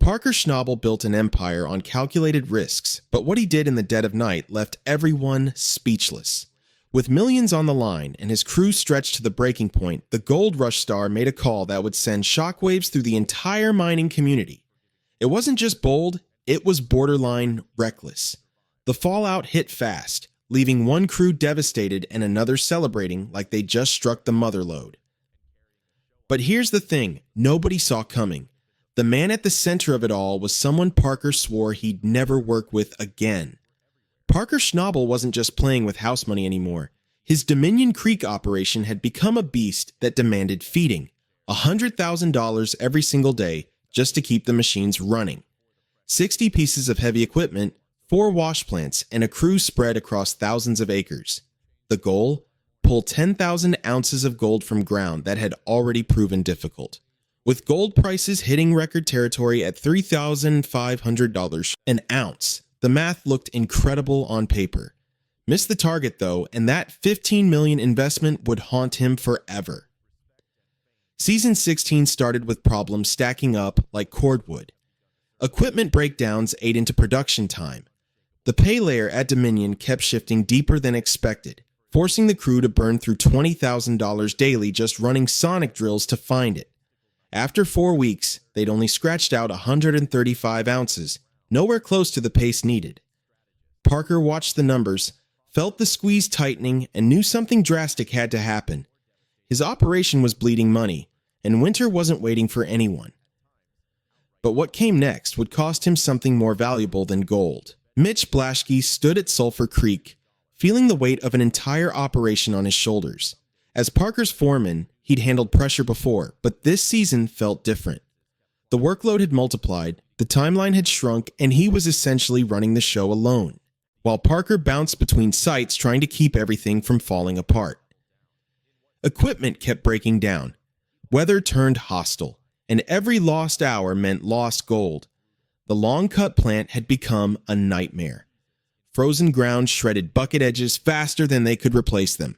Parker Schnabel built an empire on calculated risks, but what he did in the dead of night left everyone speechless. With millions on the line and his crew stretched to the breaking point, the Gold Rush star made a call that would send shockwaves through the entire mining community. It wasn't just bold, it was borderline reckless. The fallout hit fast, leaving one crew devastated and another celebrating like they just struck the motherload. But here's the thing nobody saw coming. The man at the center of it all was someone Parker swore he'd never work with again. Parker Schnabel wasn't just playing with house money anymore. His Dominion Creek operation had become a beast that demanded feeding, $100,000 every single day just to keep the machines running. 60 pieces of heavy equipment, 4 wash plants, and a crew spread across thousands of acres. The goal? Pull 10,000 ounces of gold from ground that had already proven difficult. With gold prices hitting record territory at $3,500 an ounce, the math looked incredible on paper. Missed the target though, and that $15 million investment would haunt him forever. Season 16 started with problems stacking up like cordwood. Equipment breakdowns ate into production time. The pay layer at Dominion kept shifting deeper than expected, forcing the crew to burn through $20,000 daily just running sonic drills to find it. After 4 weeks, they'd only scratched out 135 ounces, nowhere close to the pace needed. Parker watched the numbers, felt the squeeze tightening, and knew something drastic had to happen. His operation was bleeding money, and winter wasn't waiting for anyone. But what came next would cost him something more valuable than gold. Mitch Blaschke stood at Sulphur Creek, feeling the weight of an entire operation on his shoulders. As Parker's foreman, he'd handled pressure before, but this season felt different. The workload had multiplied, the timeline had shrunk, and he was essentially running the show alone, while Parker bounced between sites trying to keep everything from falling apart. Equipment kept breaking down. Weather turned hostile, and every lost hour meant lost gold. The long-cut plant had become a nightmare. Frozen ground shredded bucket edges faster than they could replace them.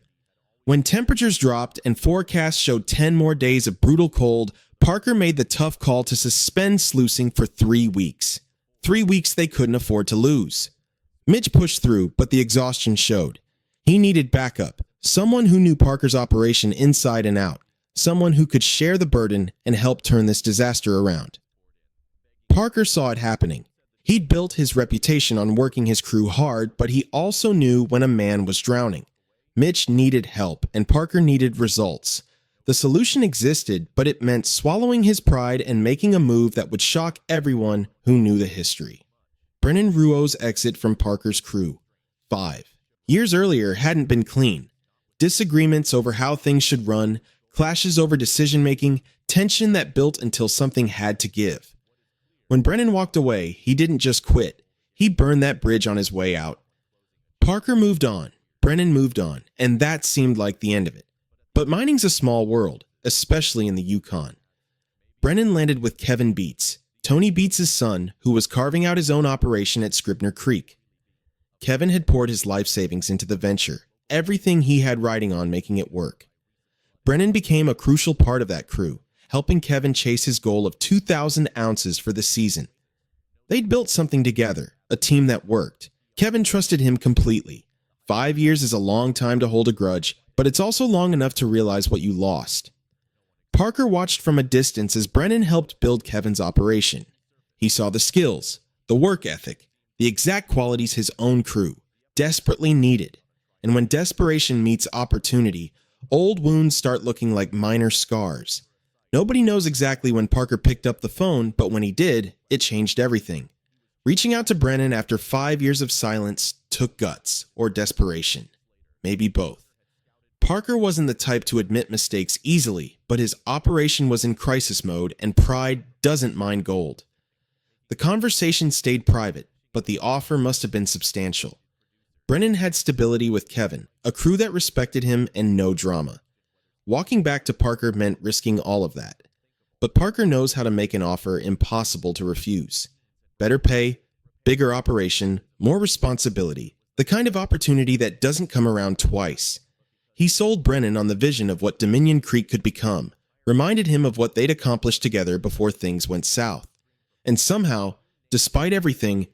When temperatures dropped and forecasts showed 10 more days of brutal cold, Parker made the tough call to suspend sluicing for 3 weeks. 3 weeks they couldn't afford to lose. Mitch pushed through, but the exhaustion showed. He needed backup, someone who knew Parker's operation inside and out, someone who could share the burden and help turn this disaster around. Parker saw it happening. He'd built his reputation on working his crew hard, but he also knew when a man was drowning. Mitch needed help, and Parker needed results. The solution existed, but it meant swallowing his pride and making a move that would shock everyone who knew the history. Brennan Ruo's exit from Parker's crew. 5 years earlier hadn't been clean. Disagreements over how things should run, clashes over decision-making, tension that built until something had to give. When Brennan walked away, he didn't just quit. He burned that bridge on his way out. Parker moved on. Brennan moved on, and that seemed like the end of it. But mining's a small world, especially in the Yukon. Brennan landed with Kevin Beets, Tony Beets' son, who was carving out his own operation at Scribner Creek. Kevin had poured his life savings into the venture, everything he had riding on making it work. Brennan became a crucial part of that crew, helping Kevin chase his goal of 2,000 ounces for the season. They'd built something together, a team that worked. Kevin trusted him completely. 5 years is a long time to hold a grudge, but it's also long enough to realize what you lost. Parker watched from a distance as Brennan helped build Kevin's operation. He saw the skills, the work ethic, the exact qualities his own crew desperately needed. And when desperation meets opportunity, old wounds start looking like minor scars. Nobody knows exactly when Parker picked up the phone, but when he did, it changed everything. Reaching out to Brennan after 5 years of silence took guts or desperation. Maybe both. Parker wasn't the type to admit mistakes easily, but his operation was in crisis mode and pride doesn't mind gold. The conversation stayed private, but the offer must have been substantial. Brennan had stability with Kevin, a crew that respected him and no drama. Walking back to Parker meant risking all of that. But Parker knows how to make an offer impossible to refuse. Better pay, bigger operation, more responsibility, the kind of opportunity that doesn't come around twice. He sold Brennan on the vision of what Dominion Creek could become, reminded him of what they'd accomplished together before things went south. And somehow, despite everything,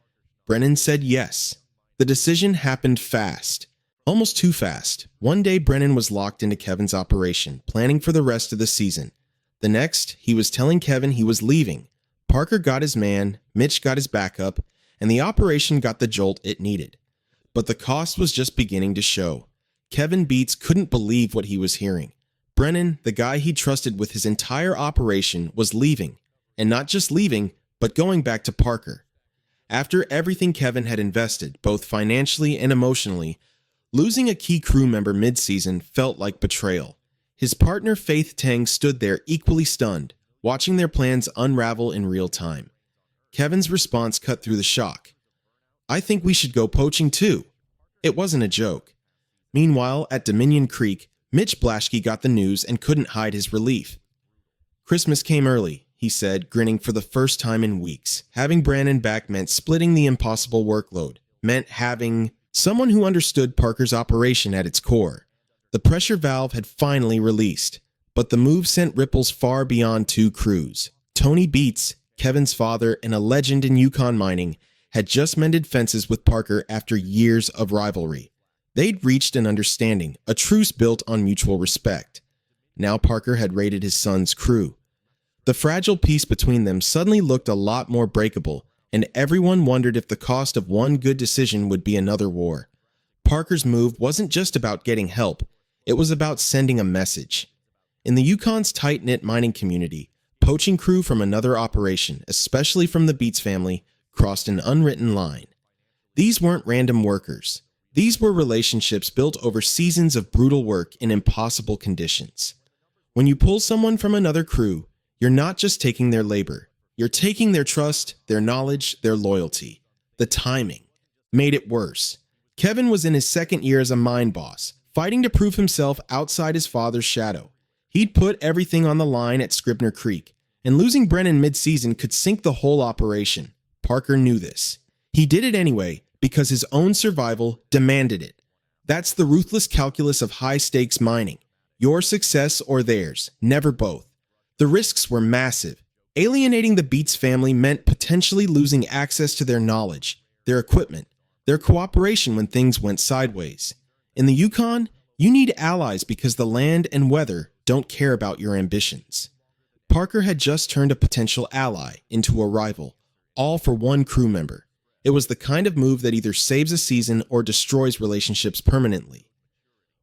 Brennan said yes. The decision happened fast. Almost too fast. One day, Brennan was locked into Kevin's operation, planning for the rest of the season. The next, he was telling Kevin he was leaving. Parker got his man, Mitch got his backup, and the operation got the jolt it needed. But the cost was just beginning to show. Kevin Beats couldn't believe what he was hearing. Brennan, the guy he trusted with his entire operation, was leaving. And not just leaving, but going back to Parker. After everything Kevin had invested, both financially and emotionally, losing a key crew member mid-season felt like betrayal. His partner Faith Tang stood there equally stunned, watching their plans unravel in real time. Kevin's response cut through the shock. "I think we should go poaching too." It wasn't a joke. Meanwhile, at Dominion Creek, Mitch Blaschke got the news and couldn't hide his relief. "Christmas came early," he said, grinning for the first time in weeks. Having Brandon back meant splitting the impossible workload, meant having someone who understood Parker's operation at its core. The pressure valve had finally released, but the move sent ripples far beyond two crews. Tony Beats, Kevin's father and a legend in Yukon mining, had just mended fences with Parker after years of rivalry. They'd reached an understanding, a truce built on mutual respect. Now Parker had raided his son's crew. The fragile peace between them suddenly looked a lot more breakable, and everyone wondered if the cost of one good decision would be another war. Parker's move wasn't just about getting help, it was about sending a message. In the Yukon's tight-knit mining community, poaching crew from another operation, especially from the Beats family, crossed an unwritten line. These weren't random workers. These were relationships built over seasons of brutal work in impossible conditions. When you pull someone from another crew, you're not just taking their labor. You're taking their trust, their knowledge, their loyalty. The timing made it worse. Kevin was in his second year as a mine boss, fighting to prove himself outside his father's shadow. He'd put everything on the line at Scribner Creek, and losing Brennan mid-season could sink the whole operation. Parker knew this. He did it anyway because his own survival demanded it. That's the ruthless calculus of high-stakes mining. Your success or theirs, never both. The risks were massive. Alienating the Beats family meant potentially losing access to their knowledge, their equipment, their cooperation when things went sideways. In the Yukon, you need allies because the land and weather don't care about your ambitions. Parker had just turned a potential ally into a rival, all for one crew member. It was the kind of move that either saves a season or destroys relationships permanently.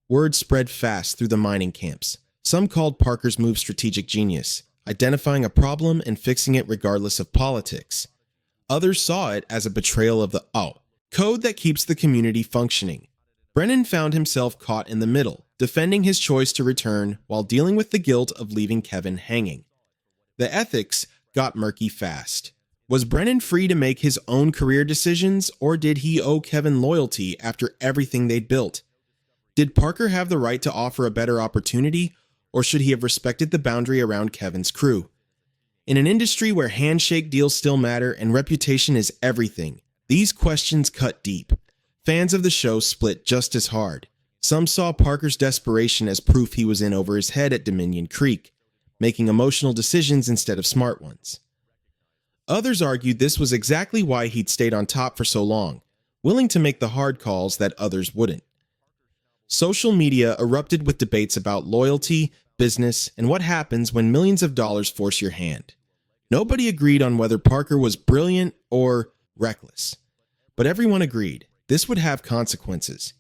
Word spread fast through the mining camps. Some called Parker's move strategic genius, identifying a problem and fixing it regardless of politics. Others saw it as a betrayal of the code that keeps the community functioning. Brennan found himself caught in the middle, defending his choice to return while dealing with the guilt of leaving Kevin hanging. The ethics got murky fast. Was Brennan free to make his own career decisions, or did he owe Kevin loyalty after everything they'd built? Did Parker have the right to offer a better opportunity, or should he have respected the boundary around Kevin's crew? In an industry where handshake deals still matter and reputation is everything, these questions cut deep. Fans of the show split just as hard. Some saw Parker's desperation as proof he was in over his head at Dominion Creek, making emotional decisions instead of smart ones. Others argued this was exactly why he'd stayed on top for so long, willing to make the hard calls that others wouldn't. Social media erupted with debates about loyalty, business, and what happens when millions of dollars force your hand. Nobody agreed on whether Parker was brilliant or reckless, but everyone agreed this would have consequences.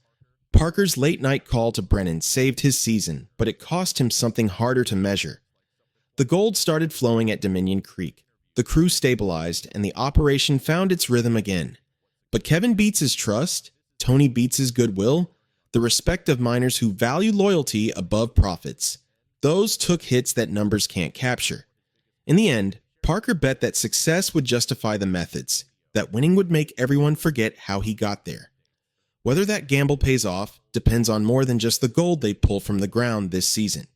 Parker's late-night call to Brennan saved his season, but it cost him something harder to measure. The gold started flowing at Dominion Creek. The crew stabilized, and the operation found its rhythm again. But Kevin Beats' trust, Tony Beats' goodwill, the respect of miners who value loyalty above profits, those took hits that numbers can't capture. In the end, Parker bet that success would justify the methods, that winning would make everyone forget how he got there. Whether that gamble pays off depends on more than just the gold they pull from the ground this season.